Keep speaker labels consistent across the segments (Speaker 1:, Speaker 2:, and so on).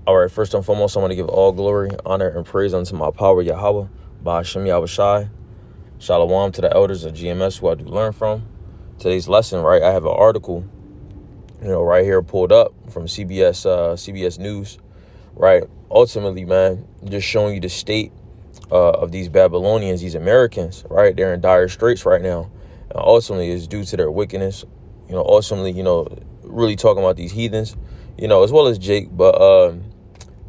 Speaker 1: All right, first and foremost, I want to give all glory, honor, and praise unto my power, Yahweh, by Hashem Yahushai. Shalom to the elders of GMS who I do learn from. Today's lesson, right, I have an article, right here pulled up from CBS News, right? Ultimately, man, just showing you the state of these Babylonians, these Americans, right? They're in dire straits right now. And ultimately, it's due to their wickedness. Ultimately, really talking about these heathens, as well as Jake, but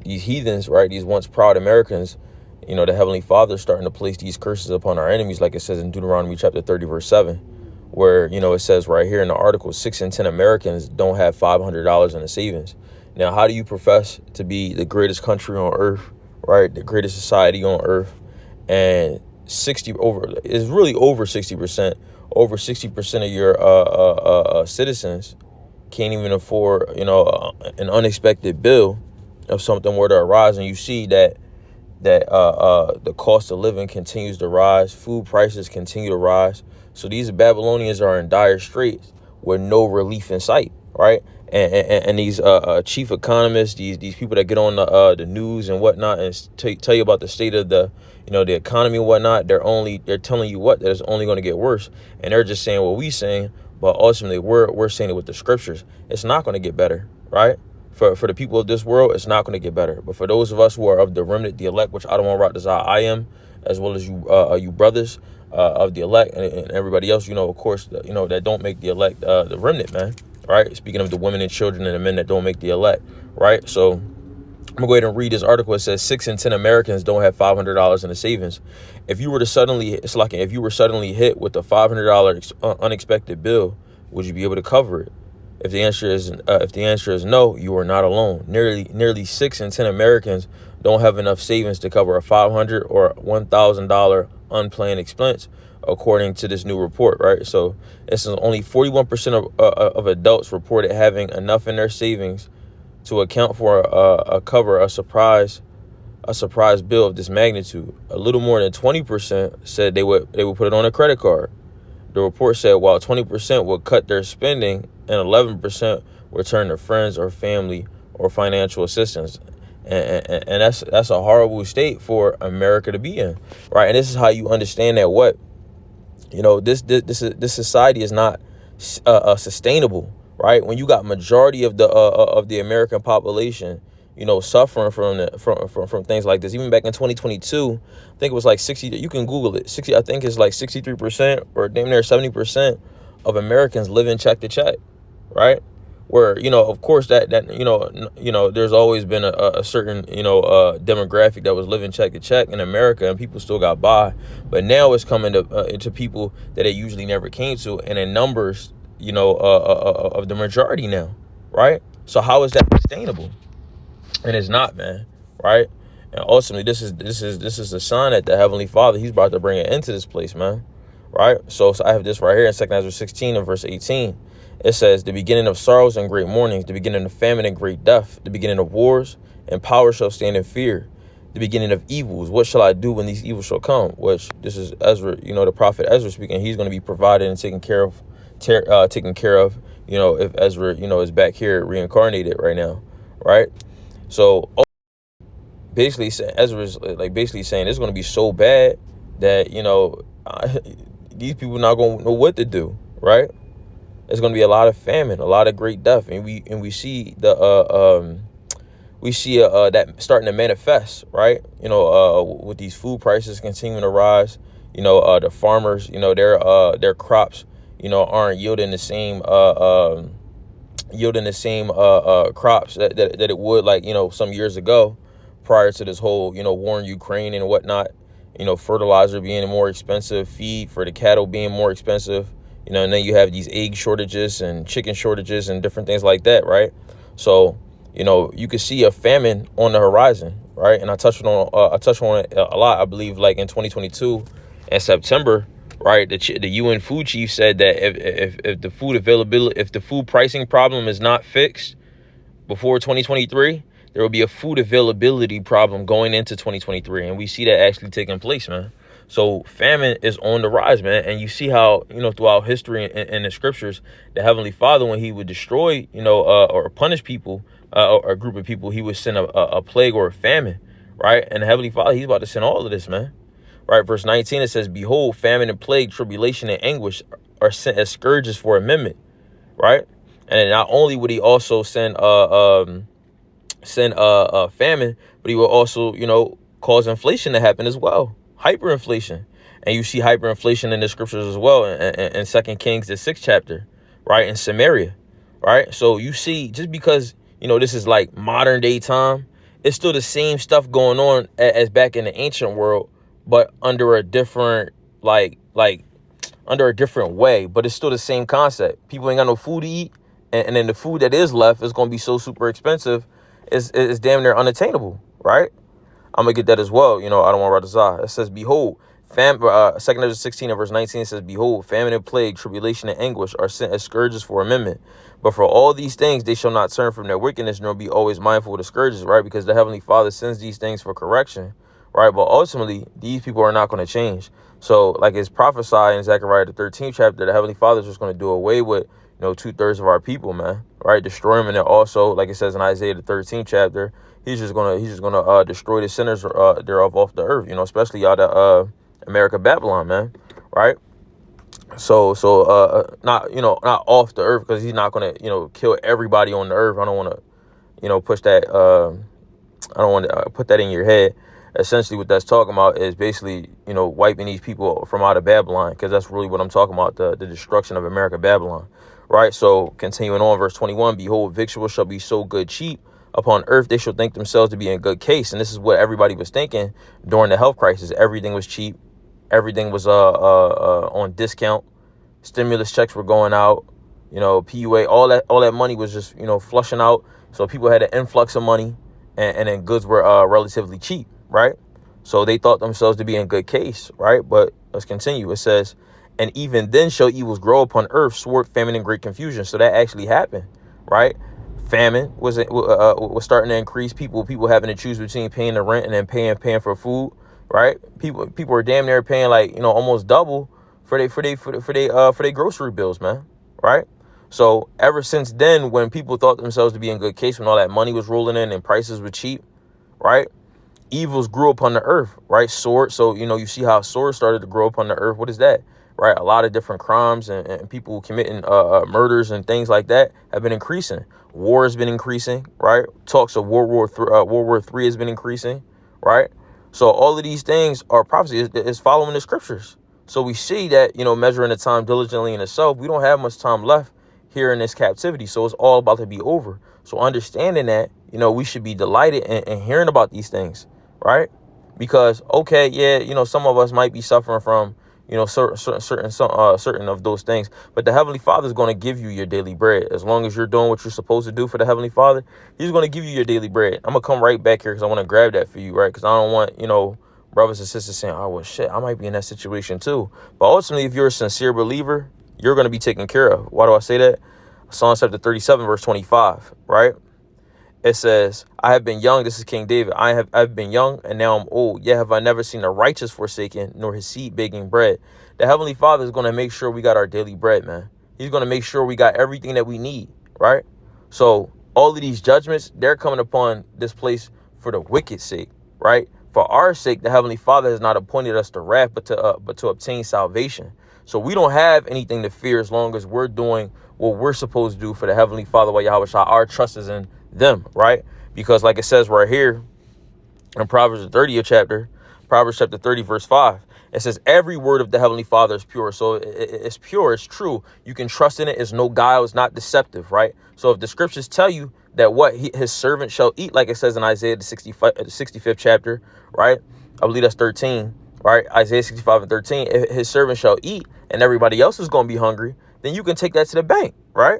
Speaker 1: these heathens, right? These once proud Americans, the Heavenly Father is starting to place these curses upon our enemies, like it says in Deuteronomy chapter 30, verse 7, where, it says right here in the article, 6 in 10 Americans don't have $500 in the savings. Now, how do you profess to be the greatest country on earth, right? The greatest society on earth, and over 60%, over 60% of your citizens can't even afford, an unexpected bill if something were to arise, and you see that the cost of living continues to rise, food prices continue to rise. So these Babylonians are in dire straits with no relief in sight, right? And these chief economists, these people that get on the news and whatnot and tell you about the state of the economy and whatnot, they're telling you that it's only going to get worse, and they're just saying what we saying, but ultimately we're saying it with the scriptures. It's not going to get better, right? For the people of this world, it's not going to get better. But for those of us who are of the remnant, the elect, which I don't want to rock this out, I am, as well as you brothers of the elect and everybody else, of course, that don't make the elect the remnant, man, right? Speaking of the women and children and the men that don't make the elect, right? So I'm gonna go ahead and read this article. It says 6 in 10 Americans don't have $500 in the savings. If you were suddenly hit with a $500 unexpected bill, would you be able to cover it? If the answer is no, you are not alone. Nearly 6 in 10 Americans don't have enough savings to cover a $500 or $1,000 unplanned expense, according to this new report. Right, so this is only 41% of adults reported having enough in their savings to account for a surprise bill of this magnitude. A little more than 20% said they would put it on a credit card. The report said while 20% would cut their spending and 11% would turn to friends or family or financial assistance. And that's a horrible state for America to be in, right? And this is how you understand that this society is not sustainable, right? When you got majority of the American population, suffering from things like this. Even back in 2022, I think it was like 60. You can Google it. 60. I think it's like 63% or damn near 70% of Americans live in check to check, right? Where of course that there's always been a certain demographic that was living check to check in America, and people still got by. But now it's coming to people that it usually never came to, and in numbers, of the majority now, right? So how is that sustainable? And it's not, man, right? And ultimately, this is a sign that the Heavenly Father, He's about to bring it into this place, man, right? So I have this right here in 2 Ezra 16 and verse 18. It says, the beginning of sorrows and great mournings, the beginning of famine and great death, the beginning of wars, and power shall stand in fear, the beginning of evils. What shall I do when these evils shall come? Which this is Ezra, the prophet Ezra speaking. He's going to be provided and taken care of, if Ezra, is back here reincarnated right now, right? So basically, Ezra is basically saying it's going to be so bad that these people not going to know what to do, right? There's going to be a lot of famine, a lot of great death, and we see that starting to manifest, right? With these food prices continuing to rise, the farmers, their crops, aren't yielding the same crops that it would some years ago, prior to this whole war in Ukraine and whatnot. Fertilizer being more expensive, feed for the cattle being more expensive, and then you have these egg shortages and chicken shortages and different things like that, right? So you could see a famine on the horizon, right? And I touched on it a lot, I believe, like in 2022 in September. Right, the UN food chief said that if the food availability, if the food pricing problem is not fixed before 2023, there will be a food availability problem going into 2023, and we see that actually taking place, man. So famine is on the rise, man, and you see how throughout history and the scriptures, the Heavenly Father, when He would destroy or punish people or a group of people, he would send a plague or a famine, right? And the Heavenly Father, he's about to send all of this, man. Right, verse 19, it says, behold, famine and plague, tribulation and anguish are sent as scourges for amendment, right? And then not only would he also send famine, but he will also, cause inflation to happen as well, hyperinflation. And you see hyperinflation in the scriptures as well in 2 Kings, the 6th chapter, right, in Samaria, right? So you see, just because, this is like modern day time, it's still the same stuff going on as back in the ancient world, but under a different, under a different way. But it's still the same concept. People ain't got no food to eat, and then the food that is left is going to be so super expensive, it's damn near unattainable, right? I'm gonna get that as well. I don't want to Radazah. It says, behold, 2 Ezra 16 and verse 19 says, behold, famine and plague, tribulation and anguish are sent as scourges for amendment. But for all these things, they shall not turn from their wickedness, nor be always mindful of the scourges, right? Because the Heavenly Father sends these things for correction, right? But ultimately, these people are not going to change. So, like it's prophesied in Zechariah the 13th chapter, the Heavenly Father is just going to do away with, 2/3 of our people, man, right? Destroy them. And then also, like it says in Isaiah the 13th chapter, he's just gonna destroy the sinners thereof off the earth, especially out of America, Babylon, man, right? So not off the earth, because he's not gonna kill everybody on the earth. I don't want to push that. I don't want to put that in your head. Essentially, what that's talking about is basically wiping these people from out of Babylon, because that's really what I'm talking about, the destruction of America, Babylon, right? So continuing on, verse 21, behold, victuals shall be so good cheap upon earth, they shall think themselves to be in good case. And this is what everybody was thinking during the health crisis. Everything was cheap. Everything was on discount. Stimulus checks were going out. PUA, all that money was just flushing out. So people had an influx of money, and then goods were relatively cheap, right? So they thought themselves to be in good case, right? But let's continue. It says, and even then shall evils grow upon earth, sword, famine, and great confusion. So that actually happened, right? Famine was starting to increase. People having to choose between paying the rent and then paying for food, right? People were damn near paying almost double for their grocery bills, man, right? So ever since then, when people thought themselves to be in good case, when all that money was rolling in and prices were cheap, right? Evils grew upon the earth, right? Sword. So you see how swords started to grow upon the earth. What is that? Right, a lot of different crimes and people committing murders and things like that have been increasing. War has been increasing, right? Talks of World War III has been increasing, right? So all of these things are prophecy. It's following the scriptures. So we see that measuring the time diligently in itself, we don't have much time left here in this captivity. So it's all about to be over. So understanding that, we should be delighted in hearing about these things, right? Because okay, yeah, some of us might be suffering from certain of those things, but the Heavenly Father is going to give you your daily bread. As long as you're doing what you're supposed to do for the Heavenly Father, he's going to give you your daily bread. I'm gonna come right back here because I want to grab that for you, right? Because I don't want brothers and sisters saying, oh well, shit, I might be in that situation too. But ultimately, if you're a sincere believer, you're going to be taken care of. Why do I say that? Psalm chapter 37 verse 25, right? It says, I have been young. This is King David. I've been young and now I'm old. Yet have I never seen the righteous forsaken, nor his seed begging bread. The Heavenly Father is going to make sure we got our daily bread, man. He's going to make sure we got everything that we need, right? So all of these judgments, they're coming upon this place for the wicked sake, right? For our sake, the Heavenly Father has not appointed us to wrath, but to obtain salvation. So we don't have anything to fear as long as we're doing what we're supposed to do for the Heavenly Father, while Yahweh Shah, our trust is in them, right? Because like it says right here in Proverbs the 30th chapter, Proverbs chapter 30 verse 5, it says every word of the Heavenly Father is pure. So it's pure, it's true. You can trust in it. It's no guile, it's not deceptive, right? So if the scriptures tell you that what his servant shall eat, like it says in Isaiah the 65th chapter, right? I believe that's 13, right? Isaiah 65 and 13, if his servant shall eat and everybody else is going to be hungry, then you can take that to the bank, right?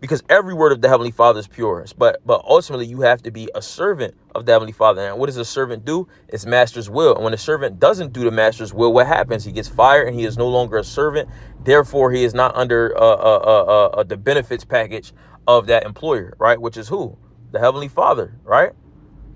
Speaker 1: Because every word of the Heavenly Father is pure. But ultimately, you have to be a servant of the Heavenly Father. And what does a servant do? It's master's will. And when a servant doesn't do the master's will, what happens? He gets fired and he is no longer a servant. Therefore, he is not under the benefits package of that employer, right? Which is who? The Heavenly Father, right?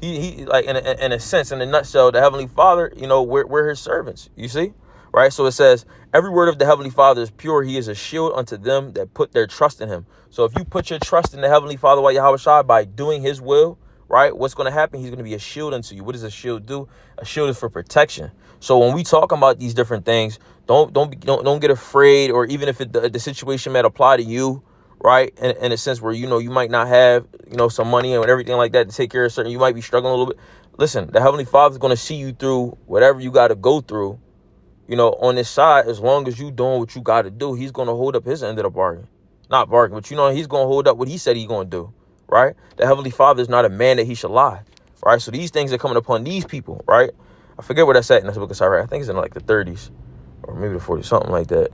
Speaker 1: He like in a sense, in a nutshell, the Heavenly Father, we're his servants, you see? right? So it says, every word of the Heavenly Father is pure. He is a shield unto them that put their trust in him. So if you put your trust in the Heavenly Father, Yahweh Shai, by doing his will, right, what's going to happen? He's going to be a shield unto you. What does a shield do? A shield is for protection. So when we talk about these different things, don't get afraid, or even if the situation might apply to you, right, in a sense where, you might not have, some money and everything like that to take care of certain, you might be struggling a little bit. Listen, the Heavenly Father is going to see you through whatever you got to go through, on this side. As long as you doing what you got to do, he's going to hold up his end of the bargain. Not bargain, but he's going to hold up what he said he's going to do, right? The Heavenly Father is not a man that he should lie, right? So these things are coming upon these people, right? I forget where that's at in the book of Sirach. I think it's in like the 30s or maybe the 40s, something like that.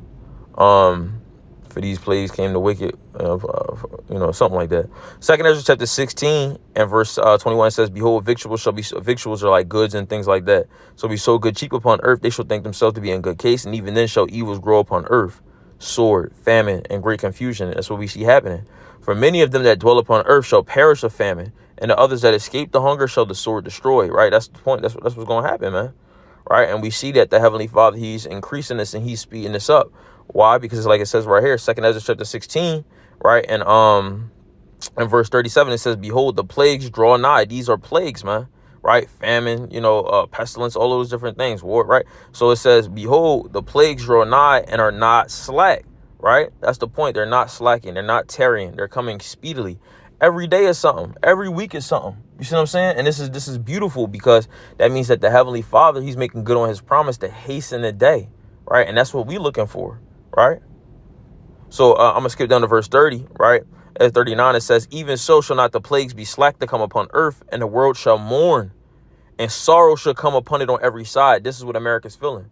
Speaker 1: For these plagues came the wicked, something like that. Second Ezra chapter 16 and verse 21 says, behold, victuals are like goods and things like that. So be so good cheap upon earth, they shall think themselves to be in good case, and even then shall evils grow upon earth, sword, famine, and great confusion. That's what we see happening. For many of them that dwell upon earth shall perish of famine, and the others that escape the hunger shall the sword destroy. Right? That's the point. That's what's going to happen, man. Right? And we see that the Heavenly Father, he's increasing this and he's speeding this up. Why? Because like it says right here, Second Ezra chapter 16, right? And in verse 37, it says, behold, the plagues draw nigh. These are plagues, man. Right? Famine, pestilence, all those different things, war, right? So it says, behold, the plagues draw nigh and are not slack, right? That's the point. They're not slacking. They're not tarrying. They're coming speedily. Every day is something. Every week is something. You see what I'm saying? And this is beautiful, because that means that the Heavenly Father, he's making good on his promise to hasten the day, right? And that's what we're looking for, right? So I'm going to skip down to verse 30, right? At 39, it says, even so shall not the plagues be slack to come upon earth, and the world shall mourn, and sorrow shall come upon it on every side. This is what America's feeling.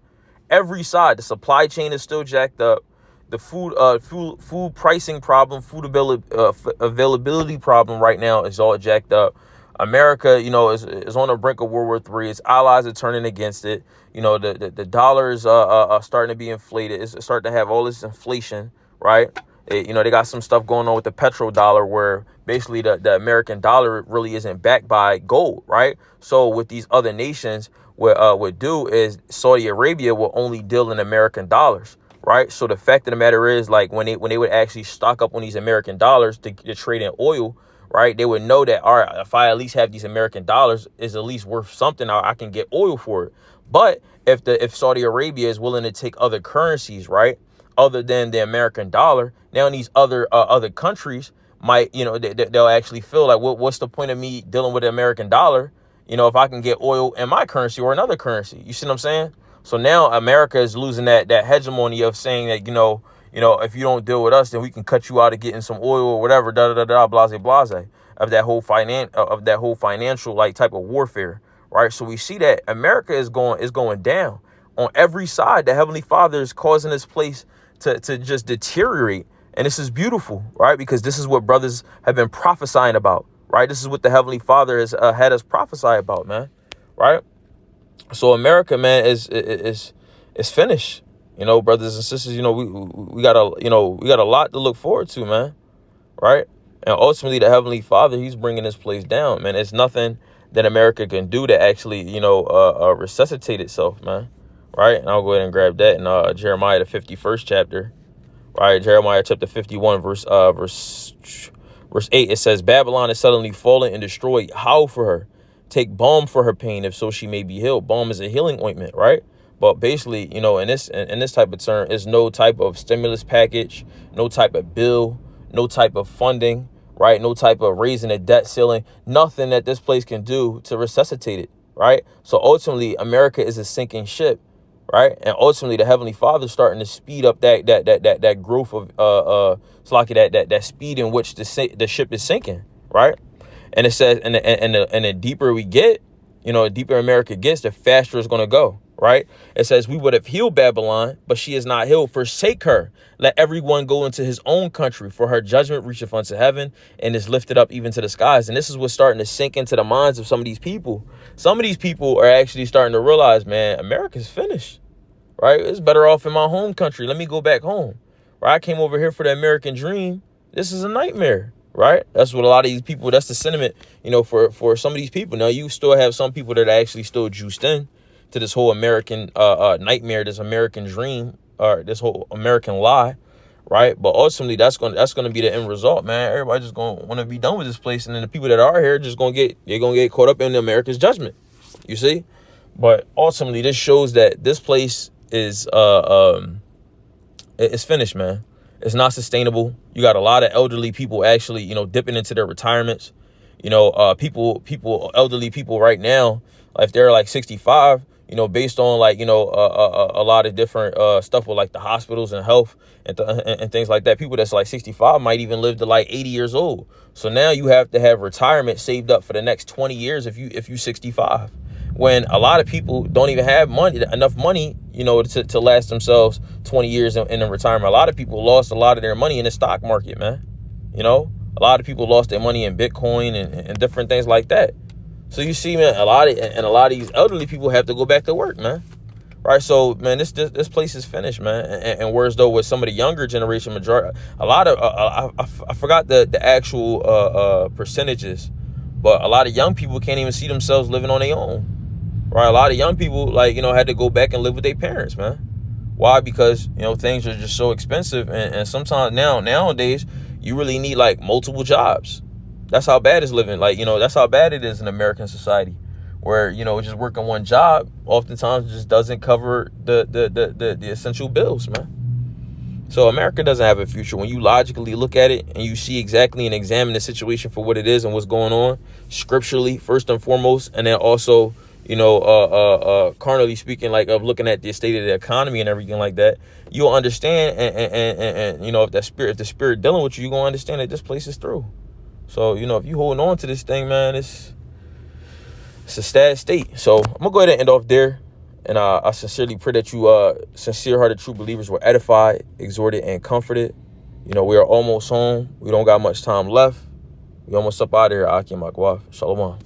Speaker 1: Every side, the supply chain is still jacked up. The food pricing problem, food availability problem right now is all jacked up. America, is on the brink of World War III. Its allies are turning against it. The dollar is starting to be inflated. It's starting to have all this inflation, right? They got some stuff going on with the petrodollar, where basically the American dollar really isn't backed by gold, right? So what these other nations would do is Saudi Arabia will only deal in American dollars. Right. So the fact of the matter is, like, when they would actually stock up on these American dollars to trade in oil, right, they would know that, all right, if I at least have these American dollars, is at least worth something, I can get oil for it. But if Saudi Arabia is willing to take other currencies, right, other than the American dollar, now these other countries might, they'll actually feel like, what's the point of me dealing with the American dollar, if I can get oil in my currency or another currency? You see what I'm saying? So now America is losing that hegemony of saying that, if you don't deal with us, then we can cut you out of getting some oil or whatever, blase, of that whole financial like type of warfare, right? So we see that America is going down on every side. The Heavenly Father is causing this place to just deteriorate, and this is beautiful, right? Because this is what brothers have been prophesying about, right? This is what the Heavenly Father has had us prophesy about, man, right? So America, man, is finished. Brothers and sisters, we got a lot to look forward to, man. Right? And ultimately the Heavenly Father, he's bringing this place down, man. It's nothing that America can do to actually, resuscitate itself, man. Right? And I'll go ahead and grab that in Jeremiah, the 51st chapter. Right? Jeremiah chapter 51, verse 8. It says, Babylon is suddenly fallen and destroyed. Howl for her. Take balm for her pain, if so she may be healed. Balm is a healing ointment, right? But basically, in this type of term, is no type of stimulus package, no type of bill, no type of funding, right? No type of raising the debt ceiling, nothing that this place can do to resuscitate it, right? So ultimately, America is a sinking ship, right? And ultimately, the Heavenly Father is starting to speed up that growth of it's like that speed in which the ship is sinking, right? And it says, and the deeper we get, the deeper America gets, the faster it's going to go, right? It says, we would have healed Babylon, but she is not healed. Forsake her. Let everyone go into his own country, for her judgment reacheth unto heaven and is lifted up even to the skies. And this is what's starting to sink into the minds of some of these people. Some of these people are actually starting to realize, man, America's finished, right? It's better off in my home country. Let me go back home, right? I came over here for the American dream. This is a nightmare. Right. That's what a lot of these people, that's the sentiment, for some of these people. Now, you still have some people that are actually still juiced in to this whole American nightmare, this American dream, or this whole American lie, right? But ultimately, that's gonna be the end result, man. Everybody just gonna want to be done with this place, and then the people that are here just gonna get caught up in the America's judgment. You see, but ultimately, this shows that this place is it's finished, man. It's not sustainable. You got a lot of elderly people actually, dipping into their retirements. Elderly people right now, if they're like 65, based on like, a lot of different stuff with like the hospitals and health and things like that. People that's like 65 might even live to like 80 years old. So now you have to have retirement saved up for the next 20 years if you're 65. When a lot of people don't even have enough money, to last themselves 20 years in retirement. A lot of people lost a lot of their money in the stock market, man. A lot of people lost their money in Bitcoin and different things like that. So you see, man, a lot of these elderly people have to go back to work, man. Right. So, man, this place is finished, man. And whereas though with some of the younger generation, majority, a lot of I forgot the actual percentages, but a lot of young people can't even see themselves living on their own. Right. A lot of young people, had to go back and live with their parents, man. Why? Because, things are just so expensive. And sometimes nowadays, you really need like multiple jobs. That's how bad it's living. That's how bad it is in American society, where, just working one job oftentimes just doesn't cover the essential bills, man. So America doesn't have a future. When you logically look at it and you see exactly and examine the situation for what it is and what's going on scripturally, first and foremost, and then also, carnally speaking, like of looking at the state of the economy and everything like that, you'll understand. And if the spirit dealing with you, you're going to understand that this place is through. So, if you holding on to this thing, man, it's a sad state. So I'm gonna go ahead and end off there. And I sincerely pray that you, sincere-hearted true believers, were edified, exhorted, and comforted. We are almost home. We don't got much time left. We almost up out of here. Akim Akwaf. Shalom.